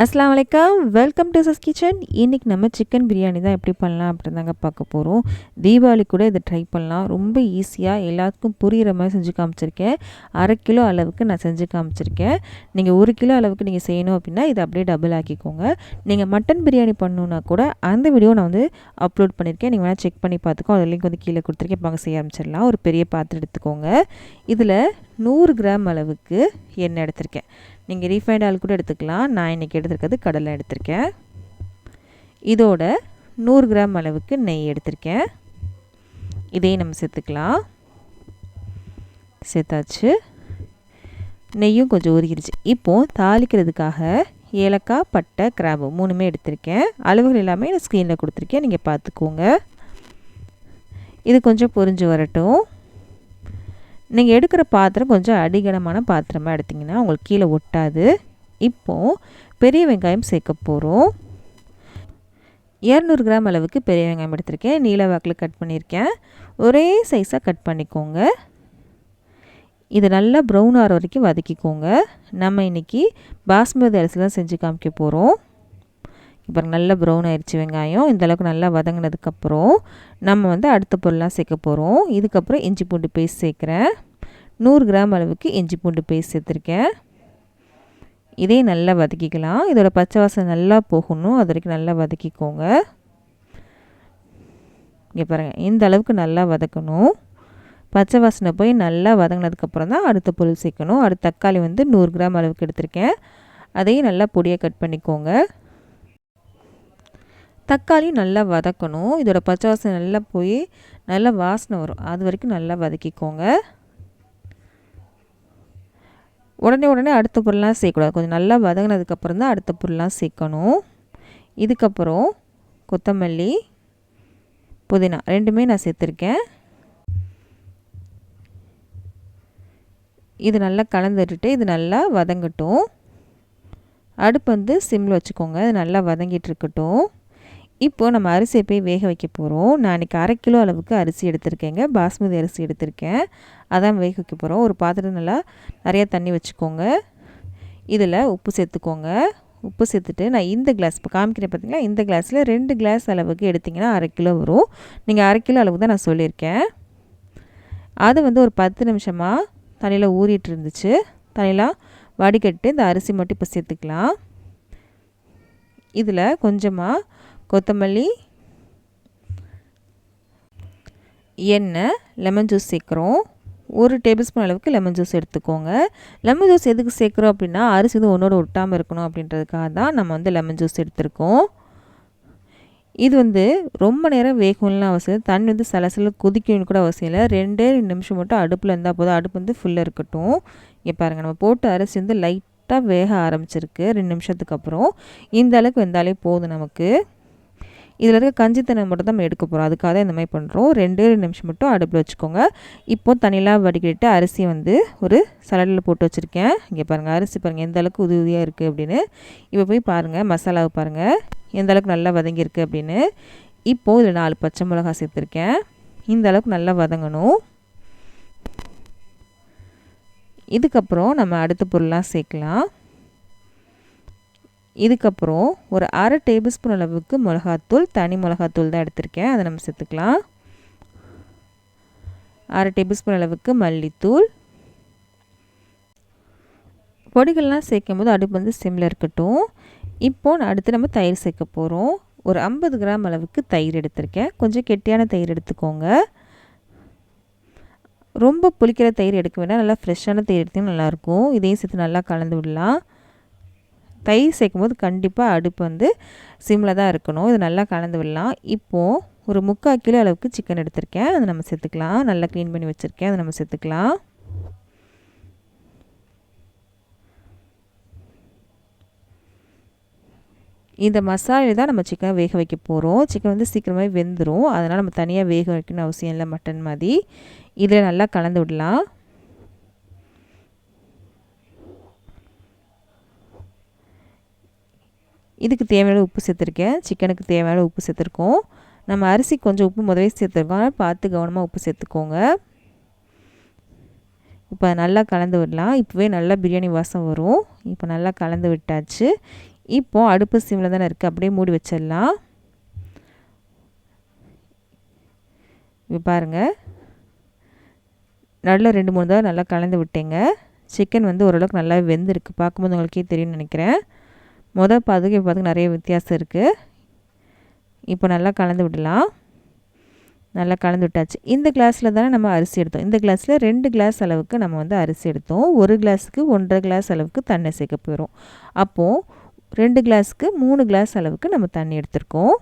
அஸ்ஸலாமு அலைக்கும். Welcome to சஸ் கிச்சன். இன்றைக்கி நம்ம சிக்கன் பிரியாணி தான் எப்படி பண்ணலாம் அப்படின்னு தாங்க பார்க்க போகிறோம். தீபாவளி கூட இதை ட்ரை பண்ணலாம். ரொம்ப ஈஸியாக எல்லாத்துக்கும் புரிகிற மாதிரி செஞ்சு காமிச்சிருக்கேன். 1/2 கிலோ அளவுக்கு நான் செஞ்சு காமிச்சிருக்கேன். நீங்கள் 1 கிலோ அளவுக்கு நீங்கள் செய்யணும் அப்படின்னா இதை அப்படியே டபுள் ஆக்கிக்கோங்க. நீங்கள் மட்டன் பிரியாணி பண்ணணுன்னா கூட அந்த வீடியோ நான் வந்து அப்லோட் பண்ணியிருக்கேன். நீங்கள் வேணால் செக் பண்ணி பார்த்துக்கோ. அது லிங்க் வந்து கீழே கொடுத்துருக்கேன். வாங்க செய்ய ஆரம்பிச்சிடலாம். ஒரு பெரிய பாத்திரம் எடுத்துக்கோங்க. இதில் 100 கிராம் அளவுக்கு எண்ணெய் எடுத்திருக்கேன். நீங்கள் ரீஃபைண்ட் ஆயில் கூட எடுத்துக்கலாம். நான் இன்றைக்கி எடுத்துருக்கிறது கடலை எடுத்திருக்கேன். இதோட 100 கிராம் அளவுக்கு நெய் எடுத்திருக்கேன். இதையும் நம்ம சேர்த்துக்கலாம். சேர்த்தாச்சு. நெய்யும் கொஞ்சம் உருகிடுச்சு. இப்போது தாளிக்கிறதுக்காக ஏலக்காய், பட்டை, கிராம்பு 3மே எடுத்திருக்கேன். அளவுகள் எல்லாமே நான் ஸ்க்ரீனில் கொடுத்துருக்கேன். நீங்கள் பார்த்துக்கோங்க. இது கொஞ்சம் பொரிஞ்சு வரட்டும். நீங்கள் எடுக்கிற பாத்திரம் கொஞ்சம் அடிகனமான பாத்திரமாக எடுத்திங்கன்னா உங்களுக்கு கீழே ஒட்டாது. இப்போது பெரிய வெங்காயம் சேர்க்க போகிறோம். 200 கிராம் அளவுக்கு பெரிய வெங்காயம் எடுத்திருக்கேன். நீல வாக்கில் கட் பண்ணியிருக்கேன். ஒரே சைஸாக கட் பண்ணிக்கோங்க. இது நல்லா ப்ரௌன் ஆகிற வரைக்கும் வதக்கிக்கோங்க. நம்ம இன்றைக்கி பாஸ்மதி அரிசி தான் செஞ்சு காமிக்க போகிறோம். இப்போ நல்லா ப்ரௌன் ஆயிடுச்சு வெங்காயம். இந்தளவுக்கு நல்லா வதங்கினதுக்கப்புறம் நம்ம வந்து அடுத்த பொருளாக சேர்க்க போகிறோம். இதுக்கப்புறம் இஞ்சி பூண்டு பேஸ்ட் சேர்க்குறேன். 100 கிராம் அளவுக்கு இஞ்சி பூண்டு பேஸ்ட் சேர்த்துருக்கேன். இதே நல்லா வதக்கிக்கலாம். இதோட பச்சை வாசனை நல்லா போகணும். அது வரைக்கும் நல்லா வதக்கிக்கோங்க. இங்கே பாருங்கள், இந்த அளவுக்கு நல்லா வதக்கணும். பச்சை வாசனை போய் நல்லா வதங்கினதுக்கப்புறம் தான் அடுத்த பொருள் சேர்க்கணும். அடுத்த தக்காளி வந்து 100 கிராம் அளவுக்கு எடுத்திருக்கேன். அதையும் நல்லா பொடியாக கட் பண்ணிக்கோங்க. தக்காளி நல்லா வதக்கணும். இதோட பச்சை வாசனை நல்லா போய் நல்லா வாசனை வரும். அது வரைக்கும் நல்லா வதக்கிக்கோங்க. உடனே அடுத்த பொருள்லாம் சேர்க்கக்கூடாது. கொஞ்சம் நல்லா வதங்கினதுக்கப்புறம் தான் அடுத்த பொருள்லாம் சேர்க்கணும். இதுக்கப்புறம் கொத்தமல்லி, புதினா 2மே நான் சேர்த்துருக்கேன். இது நல்லா கலந்துட்டு இது நல்லா வதங்கட்டும். அடுப்பு வந்து சிம்மில் வச்சுக்கோங்க. இது நல்லா வதங்கிட்டு இருக்கட்டும். இப்போது நம்ம அரிசியை போய் வேக வைக்க போகிறோம். நான் இன்றைக்கி 1/2 கிலோ அளவுக்கு அரிசி எடுத்திருக்கேங்க. பாஸ்மதி அரிசி எடுத்திருக்கேன். அதான் வேக வைக்க போகிறோம். ஒரு பாத்திரம் நல்லா நிறையா தண்ணி வச்சுக்கோங்க. இதில் உப்பு சேர்த்துக்கோங்க. உப்பு சேர்த்துட்டு நான் இந்த கிளாஸ் இப்போ காமிக்கிறேன் பார்த்தீங்களா, இந்த கிளாஸில் 2 கிளாஸ் அளவுக்கு எடுத்திங்கன்னா 1/2 கிலோ வரும். நீங்கள் 1/2 கிலோ அளவுக்கு தான் நான் சொல்லியிருக்கேன். அது வந்து ஒரு 10 நிமிஷமாக தண்ணியில் ஊறிட்டு இருந்துச்சு. தண்ணியெலாம் வடிகட்டு இந்த அரிசி மட்டும் இப்போ சேர்த்துக்கலாம். இதில் கொஞ்சமாக கொத்தமல்லி, எண்ணெய், லெமன் ஜூஸ் சேர்க்குறோம். 1 டேபிள் ஸ்பூன் அளவுக்கு லெமன் ஜூஸ் எடுத்துக்கோங்க. லெமன் ஜூஸ் எதுக்கு சேர்க்குறோம் அப்படின்னா அரிசி வந்து ஒன்றோட ஒட்டாமல் இருக்கணும் அப்படின்றதுக்காக தான் நம்ம வந்து லெமன் ஜூஸ் எடுத்துருக்கோம். இது வந்து ரொம்ப நேரம் வேகணும்னு அவசியம். தண்ணி வந்து சலசல கொதிக்கணும்னு கூட அவசியம் இல்லை. 2 நிமிஷம் மட்டும் அடுப்பில் இருந்தால் போதும். அடுப்பு வந்து ஃபுல்லாக இருக்கட்டும். இங்கே பாருங்கள், நம்ம போட்டு அரிசி வந்து லைட்டாக வேக ஆரம்பிச்சிருக்கு. 2 நிமிஷத்துக்கு அப்புறம் இந்த அளவுக்கு வெந்தாலே போதும் நமக்கு. இதில் இருக்க கஞ்சித்தண்ணி மட்டும் தான் நம்ம எடுக்க போகிறோம். அதுக்காக தான் இந்த மாதிரி பண்ணுறோம். 2 நிமிஷம் மட்டும் அடுப்பில் வச்சுக்கோங்க. இப்போது தண்ணியெலாம் வடிகட்டிட்டு அரிசி வந்து ஒரு சலடில் போட்டு வச்சுருக்கேன். இங்கே பாருங்கள், அரிசி பாருங்கள் எந்த அளவுக்கு உதிரியாக இருக்குது அப்படின்னு. இப்போ போய் பாருங்கள், மசாலாவை பாருங்கள் எந்த அளவுக்கு நல்லா வதங்கியிருக்கு அப்படின்னு. இப்போது இதில் 4 பச்சை மிளகாய் சேர்த்துருக்கேன். இந்த அளவுக்கு நல்லா வதங்கணும். இதுக்கப்புறம் நம்ம அடுத்த பொருள்லாம் சேர்க்கலாம். இதுக்கப்புறம் ஒரு 1/2 டேபிள் ஸ்பூன் அளவுக்கு மிளகாத்தூள், தனி மிளகாத்தூள் தான் எடுத்திருக்கேன். அதை நம்ம சேர்த்துக்கலாம். 1/2 டேபிள் ஸ்பூன் அளவுக்கு மல்லித்தூள். பொடிகள்லாம் சேர்க்கும் போது அடுப்பு வந்து சிம்மில் இருக்கட்டும். இப்போது அடுத்து நம்ம தயிர் சேர்க்க போகிறோம். ஒரு 50 கிராம் அளவுக்கு தயிர் எடுத்திருக்கேன். கொஞ்சம் கெட்டியான தயிர் எடுத்துக்கோங்க. ரொம்ப புளிக்கிற தயிர் எடுக்க வேண்டாம். நல்லா ஃப்ரெஷ்ஷான தயிர் எடுத்திங்கன்னா நல்லாயிருக்கும். இதையும் சேர்த்து நல்லா கலந்து விடலாம். தயிர் சேர்க்கும்போது கண்டிப்பாக அடுப்பு வந்து சிம்மில் தான் இருக்கணும். இது நல்லா கலந்து விடலாம். இப்போது ஒரு 3/4 கிலோ அளவுக்கு சிக்கன் எடுத்திருக்கேன். அதை நம்ம சேர்த்துக்கலாம். நல்லா க்ளீன் பண்ணி வச்சுருக்கேன். அதை நம்ம சேர்த்துக்கலாம். இந்த மசாலா தான் நம்ம சிக்கனை வேக வைக்க போகிறோம். சிக்கன் வந்து சீக்கிரமாகவே வெந்துடும். அதனால் நம்ம தனியாக வேக வைக்கணும்னு அவசியம் இல்லை. மட்டன் மாதிரி இதில் நல்லா கலந்து விடலாம். இதுக்கு தேவையான உப்பு சேர்த்துருக்கேன். சிக்கனுக்கு தேவையான உப்பு சேர்த்துருக்கோம். நம்ம அரிசி கொஞ்சம் உப்பு முதவே சேர்த்துருக்கோம். அதனால் பார்த்து கவனமாக உப்பு சேர்த்துக்கோங்க. இப்போ நல்லா கலந்து விடலாம். இப்போவே நல்லா பிரியாணி வாசம் வரும். இப்போ நல்லா கலந்து விட்டாச்சு. இப்போது அடுப்பு சிம்மில் தானே இருக்குது, அப்படியே மூடி வச்சிடலாம். இப்போ பாருங்கள், நல்லா 2-3 தடவை நல்லா கலந்து விட்டேங்க. சிக்கன் வந்து ஓரளவுக்கு நல்லா வெந்திருக்கு, பார்க்கும்போது உங்களுக்கே தெரியும்னு நினைக்கிறேன். பாதுக்கு இப்போ பார்த்துக்கு நிறைய வித்தியாசம் இருக்குது. இப்போ நல்லா கலந்து விடலாம். நல்லா கலந்து விட்டாச்சு. இந்த கிளாஸில் தானே நம்ம அரிசி எடுத்தோம். இந்த கிளாஸில் 2 கிளாஸ் அளவுக்கு நம்ம வந்து அரிசி எடுத்தோம். 1 கிளாஸுக்கு 1.5 கிளாஸ் அளவுக்கு தண்ணி சேர்க்க போகிறோம். அப்போது 2 கிளாஸுக்கு 3 கிளாஸ் அளவுக்கு நம்ம தண்ணி எடுத்திருக்கோம்.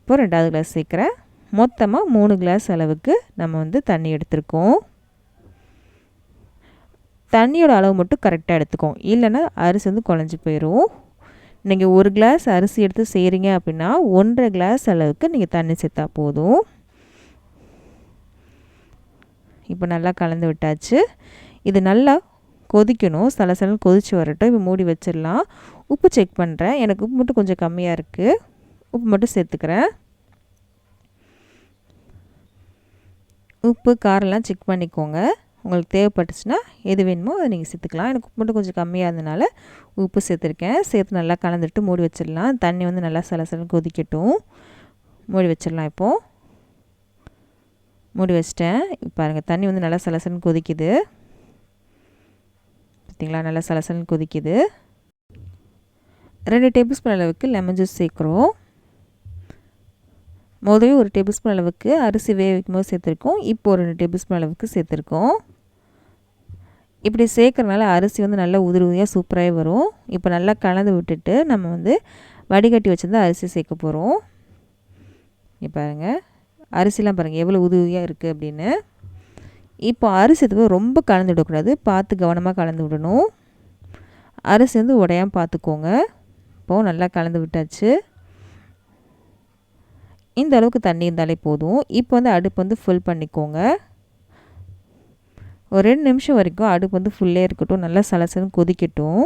இப்போ 2வது கிளாஸ் சேர்க்குறேன். மொத்தமாக 3 கிளாஸ் அளவுக்கு நம்ம வந்து தண்ணி எடுத்திருக்கோம். தண்ணியோட அளவு மட்டும் கரெக்டாக எடுத்துக்கோம், இல்லைன்னா அரிசி வந்து குழஞ்சி போயிடும். நீங்கள் 1 கிளாஸ் அரிசி எடுத்து செய்கிறீங்க அப்படின்னா 1.5 கிளாஸ் அளவுக்கு நீங்கள் தண்ணி சேர்த்தா போதும். இப்போ நல்லா கலந்து விட்டாச்சு. இது நல்லா கொதிக்கணும், சலசலன்னு கொதித்து வரட்டும். இப்போ மூடி வச்சிடலாம். உப்பு செக் பண்ணுறேன். எனக்கு உப்பு மட்டும் கொஞ்சம் கம்மியாக இருக்குது, உப்பு மட்டும் சேர்த்துக்கிறேன். உப்பு காரெல்லாம் செக் பண்ணிக்கோங்க. உங்களுக்கு தேவைப்பட்டுச்சுன்னா எது வேணுமோ அதை நீங்கள் சேர்த்துக்கலாம். எனக்கு உப்பு மட்டும் கொஞ்சம் கம்மியாக இருந்தனால உப்பு சேர்த்துருக்கேன். சேர்த்து நல்லா கலந்துட்டு மூடி வச்சிடலாம். தண்ணி வந்து நல்லா சலசலன்னு கொதிக்கட்டும். மூடி வச்சிடலாம். இப்போது மூடி வச்சிட்டேன். இப்போ பாருங்கள், தண்ணி வந்து நல்லா சலசலன்னு கொதிக்குது. பார்த்திங்களா, நல்லா சலசலன்னு கொதிக்குது. 2 டேபிள் ஸ்பூன் அளவுக்கு லெமன் ஜூஸ் சேர்க்குறோம். முதவே 1 டேபிள் ஸ்பூன் அளவுக்கு அரிசி வேக வைக்கும்போது சேர்த்துருக்கோம். இப்போ 2 டேபிள் ஸ்பூன் அளவுக்கு சேர்த்துருக்கோம். இப்படி சேர்க்குறனால அரிசி வந்து நல்லா உதிரி உதிரியாக சூப்பராகவே வரும். இப்போ நல்லா கலந்து விட்டுட்டு நம்ம வந்து வடிகட்டி வச்சுருந்தா அரிசி சேர்க்க போகிறோம். இப்போ பாருங்கள், அரிசிலாம் பாருங்கள் எவ்வளோ உதிரி உதிரியாக இருக்குது அப்படின்னு. இப்போ அரிசி எதுவும் ரொம்ப கலந்து விடக்கூடாது, பார்த்து கவனமாக கலந்து விடணும். அரிசி வந்து உடையாமல் பார்த்துக்கோங்க. இப்போது நல்லா கலந்து விட்டாச்சு. இந்த அளவுக்கு தண்ணி இருந்தாலே போதும். இப்போ வந்து அடுப்பு வந்து ஃபுல் பண்ணிக்கோங்க. ஒரு 2 நிமிஷம் வரைக்கும் அடுப்பு வந்து ஃபுல்லே இருக்கட்டும், நல்லா சலசலன்னு கொதிக்கட்டும்.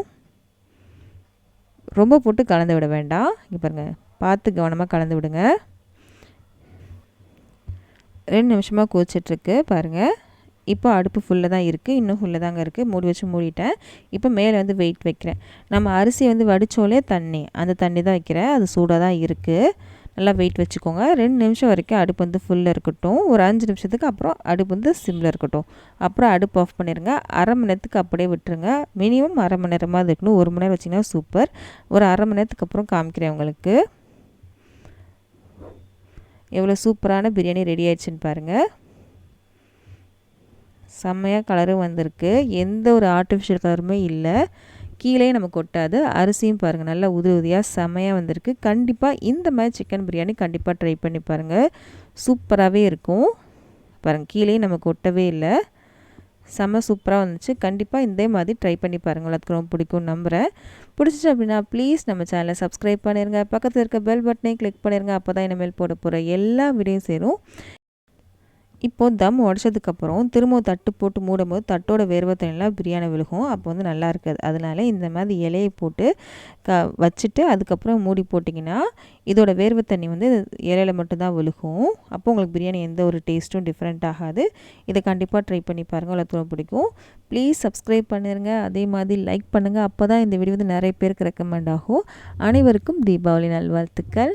ரொம்ப போட்டு கலந்து விட வேண்டாம். இங்கே பாருங்கள், பார்த்து கவனமாக கலந்து விடுங்க. 2 நிமிஷமாக கொதிச்சிட்ருக்கு பாருங்கள். இப்போ அடுப்பு ஃபுல்லாக தான் இருக்குது, இன்னும் ஃபுல்லாக தாங்க இருக்குது. மூடி வச்சு மூடிட்டேன். இப்போ மேலே வந்து வெயிட் வைக்கிறேன். நம்ம அரிசி வந்து வடித்தோலே தண்ணி, அந்த தண்ணி தான் வைக்கிறேன். அது சூடாக தான் இருக்குது. நல்லா வெயிட் வச்சுக்கோங்க. 2 நிமிஷம் வரைக்கும் அடுப்பு வந்து ஃபுல்லில் இருக்கட்டும். ஒரு 5 நிமிஷத்துக்கு அப்புறம் அடுப்பு வந்து சிம்மில் இருக்கட்டும். அப்புறம் அடுப்பு ஆஃப் பண்ணிடுங்க. அரை மணி நேரத்துக்கு அப்படியே விட்டுருங்க. மினிமம் அரை மணி நேரமாக இருக்கணும். 1 மணி நேரம் வச்சிங்கன்னா சூப்பர். ஒரு அரை மணி நேரத்துக்கு அப்புறம் காமிக்கிறேன் உங்களுக்கு. எவ்வளோ சூப்பரான பிரியாணி ரெடி ஆயிடுச்சுன்னு பாருங்கள். செம்மையாக கலரும் வந்திருக்கு, எந்த ஒரு ஆர்டிஃபிஷியல் கலருமே இல்லை. கீழே நமக்கு கொட்டாது. அரிசியும் பாருங்கள் நல்லா உதிரி உதிரியாக செம்மையாக வந்திருக்கு. கண்டிப்பாக இந்த மாதிரி சிக்கன் பிரியாணி கண்டிப்பாக ட்ரை பண்ணி பாருங்கள், சூப்பராகவே இருக்கும். பாருங்கள், கீழே நமக்கு ஒட்டவே இல்லை, செம்ம சூப்பராக வந்துச்சு. கண்டிப்பாக இதே மாதிரி ட்ரை பண்ணி பாருங்கள், எல்லாத்துக்கும் ரொம்ப பிடிக்கும்னு நம்புகிறேன். பிடிச்சிச்சு அப்படின்னா ப்ளீஸ் நம்ம சேனலை சப்ஸ்கிரைப் பண்ணிடுங்க, பக்கத்தில் இருக்க பெல் பட்டனை கிளிக் பண்ணிடுங்க. அப்போ தான் இனிமேல் போட போகிற எல்லா வீடியோவும் சேரும். இப்போது தம் உடச்சதுக்கப்புறம் திரும்ப தட்டு போட்டு மூடும்போது தட்டோட வேர்வை தண்ணிலாம் பிரியாணி விழுகும், அப்போ வந்து நல்லா இருக்காது. அதனால் இந்த மாதிரி இலையை போட்டு வச்சுட்டு அதுக்கப்புறம் மூடி போட்டிங்கன்னா இதோட வேர்வை தண்ணி வந்து இலையில் மட்டும்தான் விழுகும். அப்போ உங்களுக்கு பிரியாணி எந்த ஒரு டேஸ்ட்டும் டிஃப்ரெண்ட் ஆகாது. இதை கண்டிப்பாக ட்ரை பண்ணி பாருங்கள், எல்லாத்துக்கும் பிடிக்கும். ப்ளீஸ் சப்ஸ்கிரைப் பண்ணிடுங்க, அதே மாதிரி லைக் பண்ணுங்கள். அப்போ தான் இந்த வீடியோ வந்து நிறைய பேருக்கு ரெக்கமெண்ட் ஆகும். அனைவருக்கும் தீபாவளி நல்வாழ்த்துக்கள்.